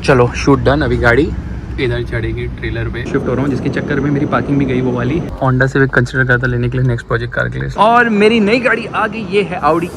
चलो shoot done. अभी गाड़ी इधर चढ़ेगी ट्रेलर पे, शिफ्ट हो रहा हूँ, जिसके चक्कर में मेरी पार्किंग भी गई वो वाली। होंडा सिविक कंसीडर करता लेने के लिए नेक्स्ट प्रोजेक्ट कार के लिए। और मेरी नई गाड़ी आ गई, ये है ऑडी।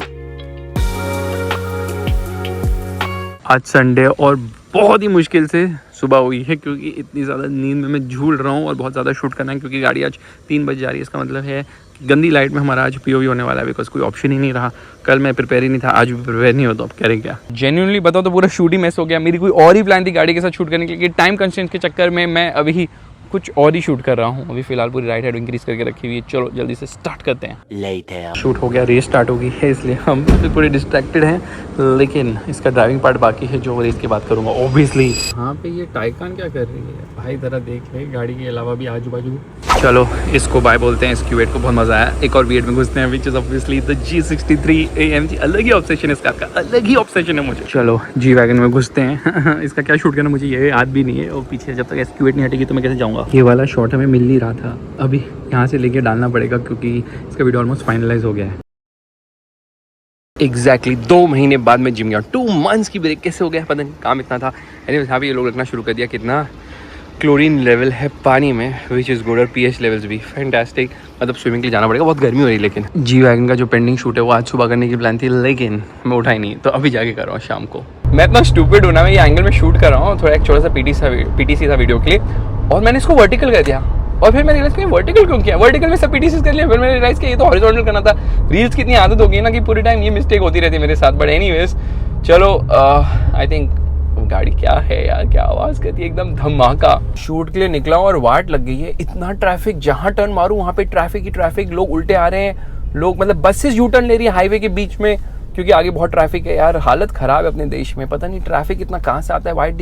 आज संडे और बहुत ही मुश्किल से सुबह हुई है, क्योंकि इतनी ज़्यादा नींद में मैं झूल रहा हूँ और बहुत ज़्यादा शूट करना है, क्योंकि गाड़ी आज 3 बजे जा रही है। इसका मतलब है कि गंदी लाइट में हमारा आज पीओवी होने वाला है, बिकॉज कोई ऑप्शन ही नहीं रहा। कल मैं प्रिपेयर ही नहीं था, आज भी प्रिपेयर नहीं हो, तो अब करें क्या। जेन्युइनली बताओ तो पूरा शूट ही मिस हो गया। मेरी कोई और ही प्लान थी गाड़ी के साथ शूट करने के लिए, टाइम कंस्ट्रेंट के चक्कर में मैं अभी कुछ और ही शूट कर रहा हूँ। अभी फिलहाल पूरी राइट हेड इंक्रीज करके रखी हुई है। चलो जल्दी से स्टार्ट करते हैं। शूट हो गया, रेस स्टार्ट हो गई है, इसलिए हम पूरे डिस्ट्रैक्टेड हैं, लेकिन इसका ड्राइविंग पार्ट बाकी है जो रेस की बात करूँगा ऑब्वियसली। यहाँ पे ये टाइकान क्या कर रही है भाई, ज़रा देख ले गाड़ी के अलावा भी आजू बाजू। चलो इसको बाय बोलते हैं। इस Q8 को बहुत मजा आया। एक और V8 में घुसते हैं, which is obviously the G63 AMG। अलग ही ऑब्सेशन है इसका, अलग ही ऑब्सेशन है मुझे। चलो G वैगन में घुसते हैं। इसका क्या शूट करना मुझे ये याद भी नहीं है, और पीछे जब तक Q8 नहीं हटेगी तो मैं कैसे जाऊँगा। ये वाला शॉट हमें मिल नहीं रहा था, अभी यहाँ से लेके डालना पड़ेगा, क्योंकि इसका वीडियो ऑलमोस्ट फाइनलाइज हो गया है। एग्जैक्टली 2 महीने बाद मैं जिम गया। 2 मंथ्स की ब्रेक कैसे हो गया पता नहीं, काम इतना था। एनीवेज यहाँ पे ये लोग रखना शुरू कर दिया। कितना क्लोरीन लेवल है पानी में, विच इज़ गुड, और pH लेवल्स भी फैंटास्टिक। मतलब स्विमिंग के लिए जाना पड़ेगा, बहुत गर्मी हो रही है। लेकिन G वैगन का जो पेंडिंग शूट है वो आज सुबह करने की प्लान थी, लेकिन मैं उठा ही नहीं, तो अभी जाके कर रहा हूँ शाम को। मैं इतना स्टूपिड हूँ ना, मैं ये एंगल में शूट कर रहा हूँ थोड़ा, एक छोटा सा PTC था वीडियो के लिए, और मैंने इसको वर्टिकल कर दिया। और फिर मैंने रियलाइज किया वर्टिकल क्यों किया, वर्टिकल में सब PTCs कर लिया। फिर मैंने रियलाइज किया ये तो हॉरिजॉन्टल करना था। रील्स की इतनी आदत हो गई ना कि पूरे टाइम ये मिस्टेक होती रहती है मेरे साथ। बट एनीवेज चलो, आई थिंक गाड़ी क्या है यार, क्या आवाज़ करती है, एकदम धमाका। शूट के लिए निकला हूँ और वाट लग गई है। इतना ट्रैफिक, जहाँ टर्न मारूँ वहाँ पे ट्रैफिक ही ट्रैफिक। लोग उल्टे आ रहे हैं, लोग मतलब बसेस यू टर्न ले रही है हाईवे के बीच में, क्योंकि आगे बहुत ट्रैफिक है। यार हालत ख़राब है अपने देश में, पता नहीं ट्रैफिक इतना कहाँ से आता है। Why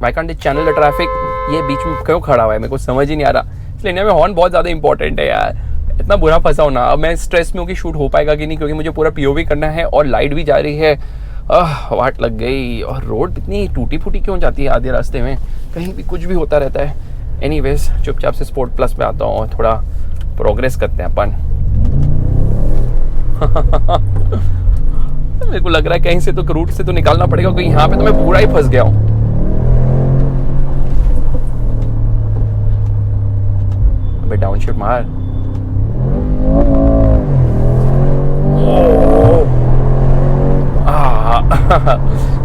can't they channel the traffic. ये बीच में क्यों खड़ा हुआ है मेरे को समझ ही नहीं आ रहा। इसलिए इंडिया में हॉर्न बहुत ज़्यादा इंपॉर्टेंट है यार। इतना बुरा फंसा हो ना, अब मैं स्ट्रेस में हूँ कि शूट हो पाएगा कि नहीं, क्योंकि मुझे पूरा POV करना है और लाइट भी जा रही है। वाट लग गई। और रोड इतनी टूटी फूटी क्यों जाती है आधे रास्ते में, कहीं भी कुछ भी होता रहता है। एनीवेज चुपचाप से स्पोर्ट प्लस में आता हूँ और थोड़ा प्रोग्रेस करते हैं अपन। मेरे को लग रहा है कहीं से तो रूट से तो निकालना पड़ेगा, क्योंकि यहाँ पे तो मैं पूरा ही फंस गया हूँ। अबे डाउनशिफ्ट मार।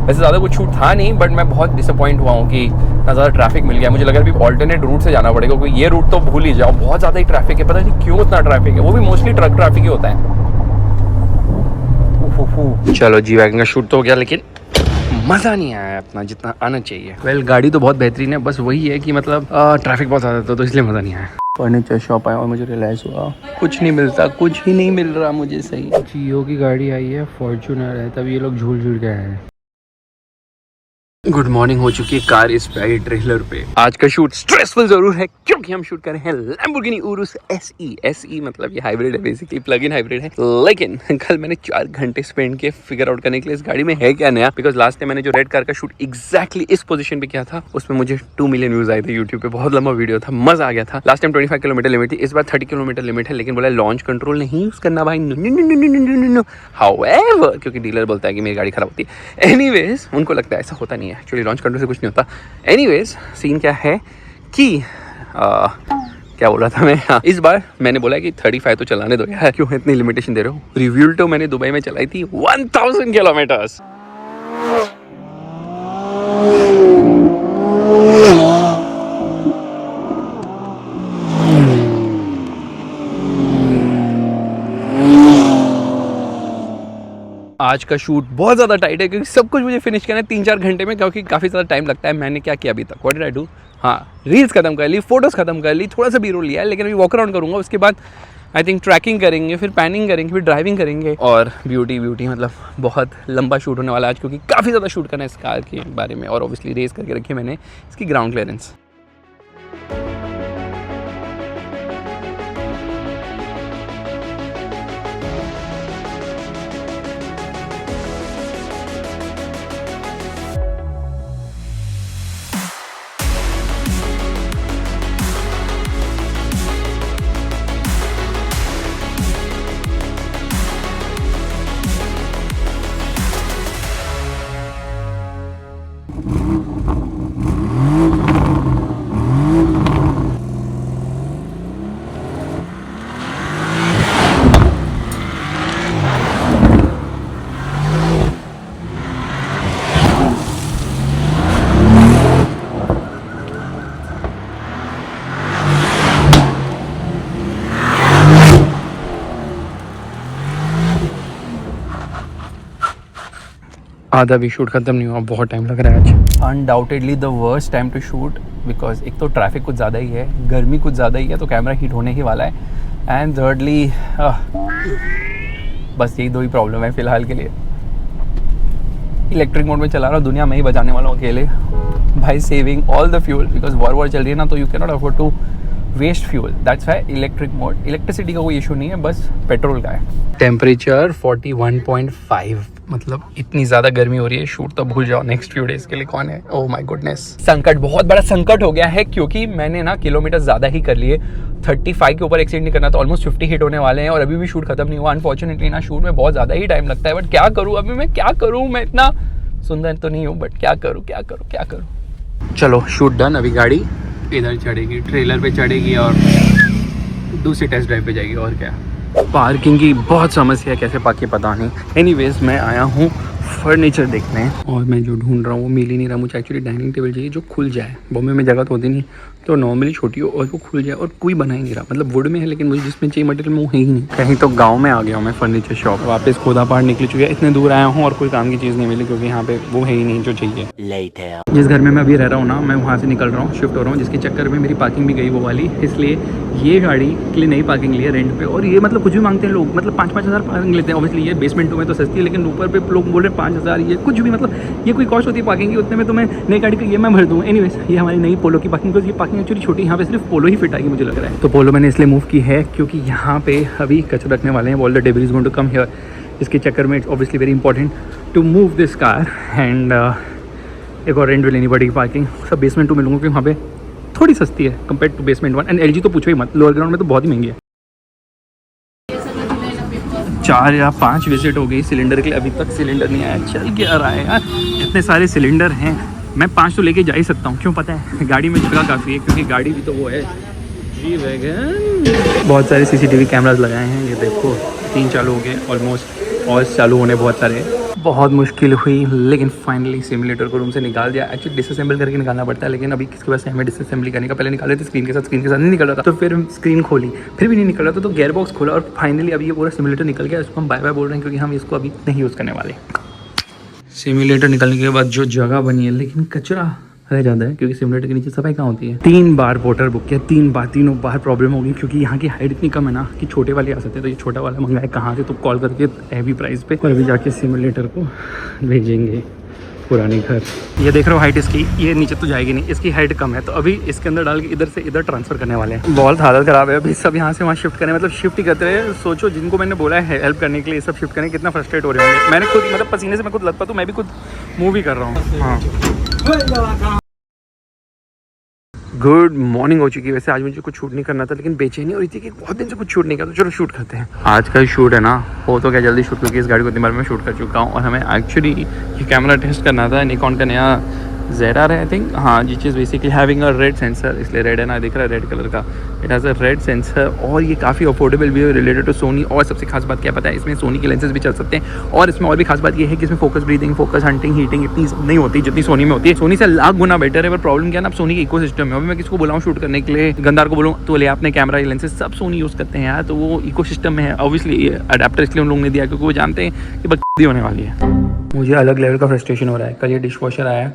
वैसे ज़्यादा कुछ छूट था नहीं, बट मैं बहुत डिसअपॉइंट हुआ हूँ कि इतना ज़्यादा ट्रैफिक मिल गया। मुझे लगा अभी ऑल्टरनेट रूट से जाना पड़ेगा, क्योंकि ये रूट तो भूल ही जाओ, बहुत ज़्यादा ही ट्रैफिक है। पता नहीं क्यों इतना ट्रैफिक है, वो भी मोस्टली ट्रक ट्रैफिक ही होता है। चलो G वैगन का शूट तो हो गया, लेकिन मज़ा नहीं आया इतना जितना आना चाहिए। वेल गाड़ी तो बहुत बेहतरीन है, बस वही है कि मतलब ट्रैफिक बहुत ज़्यादा था, तो इसलिए मज़ा नहीं आया। फर्नीचर शॉप आया और मुझे रियलाइज़ हुआ कुछ नहीं मिलता, कुछ ही नहीं मिल रहा मुझे। सही जियो की गाड़ी आई है, फॉर्च्यूनर है, तब ये लोग झूल झूल गए हैं। गुड मॉर्निंग हो चुकी है, कार इस पे आई ट्रेलर पे। आज का शूट स्ट्रेसफुल जरूर है, क्योंकि हम शूट कर रहे हैं लैम्बोर्गिनी उरुस SE मतलब ये हाइब्रिड है, बेसिकली प्लग इन हाइब्रिड है। लेकिन कल मैंने 4 घंटे स्पेंड किए फिगर आउट करने के लिए इस गाड़ी में है क्या नया, बिकॉज लास्ट टाइम मैंने जो रेड कार का शूट एग्जैक्टली इस पोजीशन पे किया था, उसमें मुझे 2 मिलियन व्यूज आए थे यूट्यूब पे। बहुत लंबा वीडियो था, मजा आ गया था। लास्ट टाइम 25 किलोमीटर लिमिट थी, इस बार 30 किलोमीटर लिमिट है, लेकिन बोला लॉन्च कंट्रोल नहीं यूज करना भाई। हाउएवर क्योंकि डीलर बोलता है कि मेरी गाड़ी खराब होती है। एनीवेज उनको लगता है ऐसा होता नहीं है, एक्चुअली लॉन्च कंट्रोल से कुछ नहीं होता। एनीवेज सीन क्या है कि क्या बोल रहा था मैं, हाँ, इस बार मैंने बोला कि 35 तो चलाने दो यार, क्यों इतनी लिमिटेशन दे रहे हो। रिव्यूल तो मैंने दुबई में चलाई थी 1000 किलोमीटर्स। आज का शूट बहुत ज़्यादा टाइट है, क्योंकि सब कुछ मुझे फिनिश करना है 3-4 घंटे में, क्योंकि काफ़ी ज़्यादा टाइम लगता है। मैंने क्या किया अभी तक, व्हाट डिड आई डू, हाँ, रील्स खत्म कर ली, फोटोज़ खत्म कर ली, थोड़ा सा B-roll लिया है, लेकिन अभी वॉक अराउंड करूँगा। उसके बाद आई थिंक ट्रैकिंग करेंगे, फिर पैनिंग करेंगे, फिर ड्राइविंग करेंगे, और ब्यूटी मतलब बहुत लंबा शूट होने वाला है आज, क्योंकि काफ़ी ज़्यादा शूट करना है इस कार के बारे में। और ऑब्वियसली रेस करके रखी मैंने इसकी ग्राउंड क्लियरेंस। आधा भी शूट खत्म नहीं हुआ, बहुत टाइम लग रहा है आज। Undoubtedly the worst time to shoot, because एक तो ट्रैफिक कुछ ज़्यादा ही है, गर्मी कुछ ज़्यादा ही है, तो कैमरा हीट होने ही वाला है। एंड थर्डली बस यही दो ही प्रॉब्लम है फ़िलहाल के लिए। इलेक्ट्रिक मोड में चला रहा हूँ, दुनिया में ही बचाने वाला हूँ अकेले भाई, saving all the fuel, because war चल रही है ना, तो you can not afford to waste fuel. That's why electric mode. Electricity का कोई इशू नहीं है, बस पेट्रोल का है। टेम्परेचर 41.5, मतलब इतनी ज़्यादा गर्मी हो रही है, शूट तो भूल जाओ नेक्स्ट फ्यू डेज़ के लिए। कौन है, ओह माय गुडनेस। संकट, बहुत बड़ा संकट हो गया है, क्योंकि मैंने ना किलोमीटर ज़्यादा ही कर लिए, 35 के ऊपर एक्सीड नहीं करना, तो ऑलमोस्ट 50 हिट होने वाले हैं और अभी भी शूट खत्म नहीं हुआ। अनफॉर्चुनेटली ना शूट में बहुत ज़्यादा ही टाइम लगता है, बट क्या करूँ अभी मैं, क्या करूँ मैं, इतना सुंदर तो नहीं हूँ, बट क्या करूँ क्या करूँ क्या करूँ। चलो शूट डन। अभी गाड़ी इधर चढ़ेगी, ट्रेलर पे चढ़ेगी और दूसरी टेस्ट ड्राइव पे जाएगी। और क्या, पार्किंग की बहुत समस्या है, कैसे पार्क पता नहीं। एनीवेज मैं आया हूँ फर्नीचर देखने, और मैं जो ढूंढ रहा हूँ वो मिल ही नहीं रहा। मुझे एक्चुअली डाइनिंग टेबल चाहिए जो खुल जाए। बॉम्बे में जगह तो होती नहीं, तो नॉर्मली छोटी हो और वो खुल जाए, और कोई बना ही नहीं रहा। मतलब वुड में है, लेकिन मुझे जिसमें चाहिए मटेरियल में वो है ही नहीं। कहीं तो गाँव में आ गया हूँ मैं फर्नीचर शॉप। वापस खोदा पहाड़ निकल चुकी है, इतने दूर आया हूँ और कोई काम की चीज़ नहीं मिली, क्योंकि यहाँ पे वो है ही नहीं जो चाहिए। जिस घर में मैं अभी रह रहा हूँ ना, मैं वहाँ से निकल रहा हूँ, शिफ्ट हो रहा हूँ, जिसके चक्कर में मेरी पार्किंग भी गई वो वाली। इसलिए ये गाड़ी के लिए नई पार्किंग ली है रेंट पे, और ये मतलब कुछ भी मांगते हैं लोग, मतलब 5-5 हज़ार पार्किंग लेते हैं। ऑब्वियसली ये बेसमेंट में तो सस्ती है, लेकिन ऊपर पे लोग बोल रहे हैं 5 हज़ार, ये कुछ भी, मतलब ये कोई कॉस्ट होती है पार्किंग की, उतने में तो मैं नई गाड़ी का ये मैं भर दूँ। एनीवेज, ये हमारी नई पोलो की पार्किंग, बिकॉज ये पार्किंग एक्चुअली छोटी, यहाँ पे सिर्फ पोलो ही फिट आएगी मुझे लग रहा है। तो पोलो मैंने इसलिए मूव की है क्योंकि यहाँ पे अभी कचरा रखने वाले हैं, all the debris going to come here. इसके चक्कर में it's obviously very important to move this car, and एक और रेंट भी लेनी पड़ेगी पार्किंग। सब बेसमेंट 2 मिलूंगा, क्योंकि वहाँ पे थोड़ी सस्ती है compare to basement 1। And LG तो पूछो ही मत, लोअर ग्राउंड में तो बहुत ही महंगी है। 4 या 5 विजिट हो गई सिलेंडर के लिए, अभी तक सिलेंडर नहीं आया। चल क्या रहा है यार, इतने सारे सिलेंडर हैं, मैं 5 तो लेके जा ही सकता हूँ। क्यों पता है, गाड़ी में जगह काफ़ी है, क्योंकि गाड़ी भी तो वो है जी वैगन। बहुत सारे CCTV कैमरास लगाए हैं, ये देखो 3 चालू हो गए ऑलमोस्ट, और चालू होने बहुत सारे। बहुत मुश्किल हुई, लेकिन फाइनली सिमुलेटर को रूम से निकाल दिया। एक्चुअली डिसअसेंबल करके निकालना पड़ता है, लेकिन अभी किसके पास हमें डिसअसेंबली करने का, पहले निकाल रहे थे स्क्रीन के साथ नहीं निकल रहा था, तो फिर स्क्रीन खोली, फिर भी नहीं निकल रहा था, तो गेयर बॉक्स खोला, और फाइनली अभी ये पूरा सिमुलेटर निकल गया। इसको हम बाय बाय बोल रहे हैं, क्योंकि हम इसको अभी नहीं यूज़ करने वाले। सिमुलेटर निकलने के बाद जो जगह बनी है, लेकिन कचरा रह जाता है, क्योंकि सिमुलेटर के नीचे सफाई कहाँ होती है। 3 बार पोर्टर बुक किया, 3 बार, तीनों बार प्रॉब्लम होगी, क्योंकि यहाँ की हाइट इतनी कम है ना कि छोटे वाले आ सकते हैं। तो ये छोटा वाला मंगाए कहाँ से, तो कॉल करके हैवी प्राइस पे, और अभी जाके सिमुलेटर को भेजेंगे पुराने घर। ये देख रहे हो हाइट इसकी, ये नीचे तो जाएगी नहीं, इसकी हाइट कम है, तो अभी इसके अंदर डाल के इधर से इधर ट्रांसफर करने वाले हैं। बहुत हालत ख़राब है, अभी सब यहाँ से वहाँ शिफ्ट करें, मतलब शिफ्ट ही करते रहे। सोचो जिनको मैंने बोला है हेल्प करने के लिए, सब शिफ्ट करें, कितना फ्रस्ट्रेट हो रहे होंगे। मैंने खुद, मतलब पसीने से मैं खुद लगता, तो मैं भी खुद मूव ही कर रहा हूँ। हाँ, गुड मॉर्निंग हो चुकी है। वैसे आज मुझे कुछ शूट नहीं करना था, लेकिन बेचैनी हो रही थी कि बहुत दिन से कुछ शूट नहीं किया, तो चलो शूट करते हैं। आज का शूट है ना, हो तो क्या जल्दी शूट, क्योंकि इस गाड़ी को इतनी बार मैं शूट कर चुका हूँ। और हमें एक्चुअली ये कैमरा टेस्ट करना था, निकॉन का नया ZR है आई थिंक, हाँ, which is basically having a red sensor, इसलिए रेड है ना, दिख रहा है रेड कलर का, it has a red sensor. और ये काफ़ी अफोर्डेबल भी है रिलेटेड टू सोनी। और सबसे खास बात क्या पता है, इसमें सोनी के लेंसेज भी चल सकते हैं। और इसमें और भी खास बात ये है कि इसमें focus breathing, focus hunting, heating इतनी नहीं होती जितनी सोनी में होती है। सोनी से लाख गुना बेटर है, पर प्रॉब्लम क्या है ना, अब सोनी के इकोसिस्टम में। अभी मैं किसको बुलाऊँ शूट करने के लिए, गंदार को बोलूँ तो ले अपने कैमरा लेंसेज, सब सोनी यूज़ करते हैं यार, तो वो इकोसिस्टम में है। ऑब्वियसली ये अडेप्टर इसलिए उन लोगों ने दिया, क्योंकि वो जानते हैं कि बकवास होने वाली है। मुझे अलग लेवल का फ्रस्ट्रेशन हो रहा है। कल ये डिश वॉशर आया,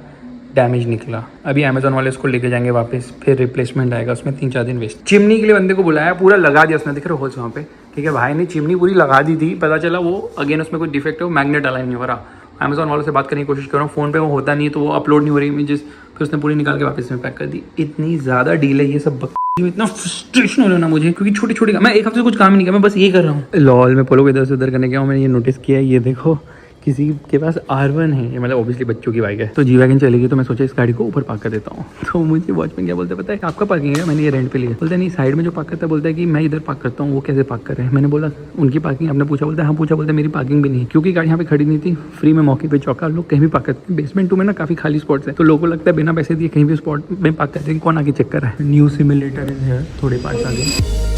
डैमेज निकला, अभी अमेजोन वाले इसको लेके जाएंगे वापस, फिर रिप्लेसमेंट आएगा, उसमें 3-4 दिन वेस्ट। चिमनी के लिए बंदे को बुलाया, पूरा लगा दिया उसने, दिख रहे होल्स वहाँ पे, ठीक है। भाई ने चिमनी पूरी लगा दी थी, पता चला वो अगेन उसमें कोई डिफेक्ट है, वो मैग्नेट अलाइन नहीं हो रहा। अमेजोन वालों से बात करने की कोशिश कर रहा हूँ, फ़ोन पे वो होता नहीं, तो वो अपलोड नहीं हो रही इमेजेस, फिर उसने पूरी निकाल के वापस में पैक कर दी। इतनी ज़्यादा डील है ये सब, इतना फ्रस्ट्रेशन हो रहा है ना मुझे, क्योंकि छोटी छोटी, मैं एक हफ्ते से कुछ काम नहीं किया, मैं बस ये कर रहा हूँ। लॉल में पोलो को इधर से उधर करने गया हूँ, मैंने ये नोटिस किया है, ये देखो किसी के पास R1 है, ये मतलब ऑब्वियसली बच्चों की बाइक है, तो जी वैगन चलेगी, तो मैं सोचा इस गाड़ी को ऊपर पार्क कर देता हूँ। तो मुझे वॉचमैन क्या बोलता है पता है, आपका पार्किंग है, मैंने ये रेंट पे लिया। बोलता है नहीं, साइड में जो पार्क करता है बोलता है कि मैं इधर पार्क करता हूँ, वो कैसे पार्क कर रहे हैं। मैंने बोला उनकी पार्किंग, आपने पूछा? बोलता है हाँ पूछा। बोलता है मेरी पार्किंग भी नहीं है, क्योंकि गाड़ी यहाँ पे खड़ी नहीं थी, फ्री में मौके पे चौका लोग कहीं भी पार्क करते हैं। बेसमेंट 2 में ना काफी खाली स्पॉट्स है, तो लोगों को लगता है बिना पैसे दिए कहीं भी स्पॉट में पार्क करते हैं, कौन आगे चेक कर रहा है। न्यू सिमुलेटर है थोड़े पार्ट्स आगे।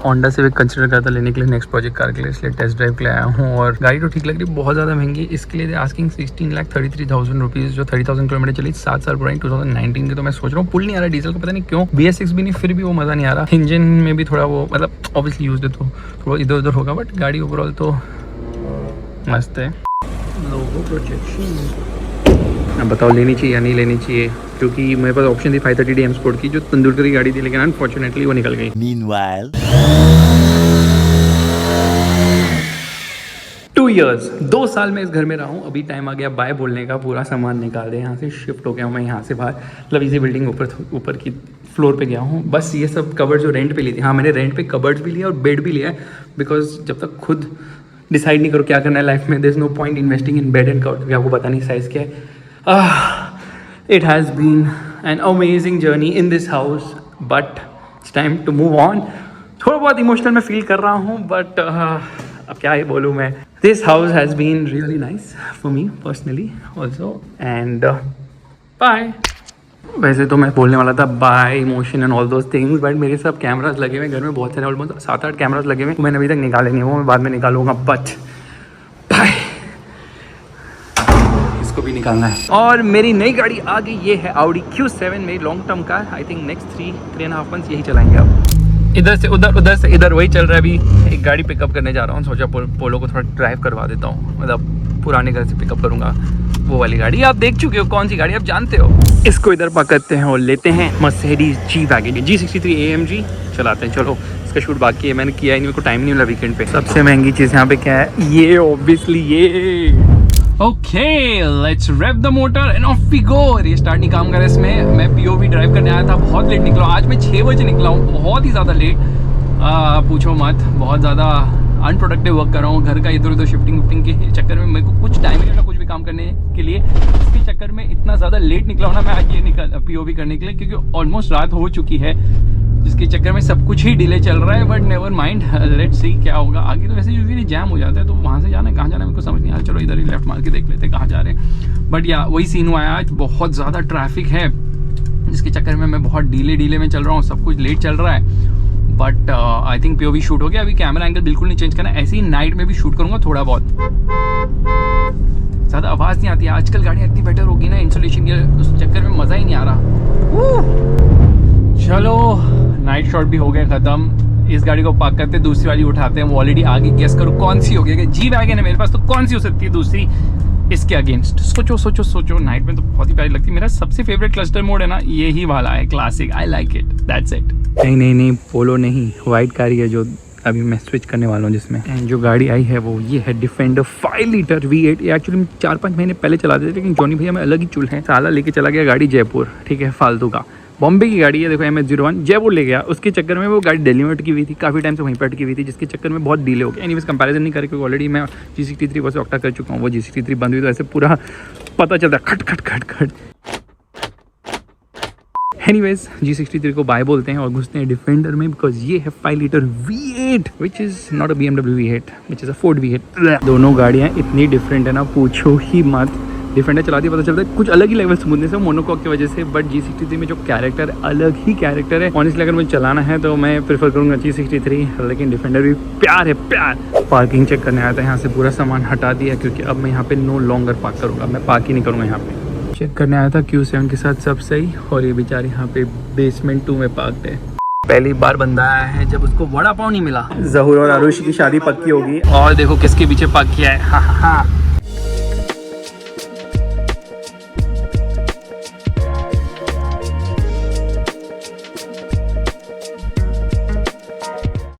होंडा सिविक कंसिडर करता लेने के लिए नेक्स्ट प्रोजेक्ट कार के लिए, इसलिए टेस्ट ड्राइव के लिए आया हूँ। और गाड़ी तो ठीक लग रही है, बहुत ज़्यादा महंगी। इसके लिए आस्किंग 16,33,000 रुपीज़, जो 30,000 किलोमीटर चली, 7 साल पुरानी 2019 की। तो मैं सोच रहा हूँ पुल नहीं आ रहा डीजल का, पता नहीं क्यों। BS6 भी नहीं, फिर भी वो मज़ा नहीं आ रहा। इंजन में भी थोड़ा वो, मतलब ऑब्वियसली यूज है तो थोड़ा इधर उधर होगा, बट गाड़ी ओवरऑल तो मस्त है। लोगो प्रोजेक्शन अब बताओ लेनी चाहिए या नहीं लेनी चाहिए, क्योंकि मेरे पास ऑप्शन थी 530D M Sport की, जो तेंदुलकर की गाड़ी थी, लेकिन अनफॉर्चुनेटली वो निकल गई। Meanwhile 2 साल में इस घर में रहा हूँ, अभी टाइम आ गया बाय बोलने का। पूरा सामान निकाल दे, यहाँ से शिफ्ट हो गया हूँ मैं, यहाँ से बाहर, मतलब इसी बिल्डिंग ऊपर की फ्लोर पे गया हूँ। बस ये सब कबर्ड जो रेंट पे ली थी, हाँ मैंने रेंट पे कबर्ड भी लिया और बेड भी लिया है, बिकॉज जब तक खुद डिसाइड नहीं करो क्या करना है लाइफ में, there is no point investing in bed and cupboard, क्योंकि आपको पता नहीं साइज़ क्या है। It has been an amazing journey in this house, but it's time to move on. थोड़ा बहुत इमोशनल मैं फील कर रहा हूँ, बट अब क्या ही बोलूँ मैं। This house has been really nice for me personally also, and bye. वैसे तो मैं बोलने वाला था bye emotion and all those things, but मेरे सब कैमराज लगे हुए घर में, बहुत सारे, ऑलमोस्ट 7-8 कैमराज लगे हुए, मैंने अभी तक निकाले नहीं, वो मैं बाद में निकालूंगा, बट बाय, इसको भी निकालना है। और मेरी नई गाड़ी आ गई, ये है Audi Q7, मेरी long term car. I think next 3.5 months यही चलाएंगे अब। इधर से उधर, उधर से इधर, वही चल रहा है। अभी एक गाड़ी पिकअप करने जा रहा हूँ, सोचा पोलो को थोड़ा ड्राइव करवा देता हूँ, मतलब पुराने घर से पिकअप करूँगा। वो वाली गाड़ी आप देख चुके हो, कौन सी गाड़ी आप जानते हो। इसको इधर पकड़ते हैं और लेते हैं Mercedes G-Wagon G63 AMG चलाते हैं। चलो, इसका शूट बाकी है, मैंने किया ही नहीं, मेरे को टाइम नहीं मिला वीकेंड पे। सबसे महंगी चीज़ यहाँ पे क्या है, ये ऑब्वियसली ये। Okay, let's rev the motor and off we go. ये स्टार्ट नहीं काम कर रहा है इसमें। मैं POV ड्राइव करने आया था, बहुत लेट निकला। आज मैं 6 बजे निकला हूँ, बहुत ही ज़्यादा लेट, पूछो मत। बहुत ज़्यादा अनप्रोडक्टिव वर्क कर रहा हूँ, घर का इधर उधर शिफ्टिंग के चक्कर में मेरे को कुछ टाइम नहीं मिला कुछ भी काम करने के लिए। इसके चक्कर में इतना ज़्यादा लेट निकला हूँ ना मैं आज ये POV करने के लिए, क्योंकि ऑलमोस्ट रात हो चुकी है, जिसके चक्कर में सब कुछ ही डिले चल रहा है। But never mind, let's see क्या होगा आगे। तो वैसे यूजुअली जैम हो जाता है, तो वहाँ से जाना है, कहाँ जाना है मेरे को समझ नहीं आ रहा। चलो इधर ही लेफ्ट मार के देख लेते हैं कहाँ जा रहे हैं। बट या वही सीन हुआ है, आज बहुत ज़्यादा ट्रैफिक है, जिसके चक्कर में मैं बहुत डीले में चल रहा हूँ, सब कुछ लेट चल रहा है। But I think POV shoot हो गया। अभी कैमरा एंगल बिल्कुल नहीं चेंज करना, ऐसे ही नाइट में भी शूट करूँगा थोड़ा बहुत, ज़्यादा आवाज़ नहीं आती है। आजकल गाड़ियाँ इतनी बेटर होगी ना इंसुलेशन के, उस चक्कर में मज़ा ही नहीं आ रहा। चलो, नाइट शॉट भी हो गया ख़त्म। इस गाड़ी को पार्क करते, दूसरी वाली उठाते हैं। वो ऑलरेडी आगे, गेस करो कौन सी हो गया। G-Wagon है मेरे पास, तो कौन सी हो सकती है दूसरी इसके अगेंस्ट। सोचो नाइट में तो बहुत ही प्यारी लगती है। मेरा सबसे फेवरेट क्लस्टर मोड है ना, यही वाला है, classic. I like it, that's it. नहीं, पोलो नहीं, वाइट कार ही है जो अभी मैं स्विच करने वाला हूँ जिसमें। एंड जो गाड़ी आई है वो ये है डिफेंडर 5 लीटर V8। ये एक्चुअली 4-5 महीने पहले चला थे, लेकिन जॉनी भैया में अलग ही चुल है, साला लेके चला गया गाड़ी जयपुर, ठीक है, फालतू का। बॉम्बे की गाड़ी है, देखो MS01, जयपुर ले गया। उसके चक्कर में वो गाड़ी दिल्ली में अटकी हुई थी, काफ़ी टाइम से वहीं पर अटकी हुई थी, जिसके चक्कर में बहुत डिले हो गया। एनीवेज कंपैरिजन नहीं करे, क्योंकि ऑलरेडी मैं G63 पर से ऑक्टा कर चुका हूँ। वो G63 बंद हुई तो ऐसे पूरा पता चलता है, खट। एनीवेज G63 को बाय बोलते हैं और घुसते हैं डिफेंडर में, बिकॉज ये है 5 litre V8, which is not a BMW V8, which is a Ford V8। दोनों गाड़ियाँ इतनी डिफरेंट है ना, पूछो ही मत। डिफेंडर चलाती पता चलता है कुछ अलग ही लेवल स्मूथनेस है मोनोकॉक की वजह से, बट G63 में जो कैरेक्टर, अलग ही कैरेक्टर है। ऑनेस्टली अगर मुझे चलाना है तो मैं प्रेफर करूँगा G63, लेकिन डिफेंडर भी प्यार है, प्यार। पार्किंग चेक करने आया था, यहाँ से पूरा सामान हटा दिया, क्योंकि अब मैं यहाँ पे नो लॉन्गर पार्क करूँगा, मैं पार्क ही नहीं करूँगा यहाँ पे। चेक करने आया था Q7 के साथ सब सही, और ये बेचारी यहाँ पे बेसमेंट 2 में पार्क्ड है। पहली बार बंदा आया है जब उसको वड़ा पाव नहीं मिला। जहूर और आरुषि की शादी पक्की होगी, और देखो किसके पीछे पार्क किया है। हाँ।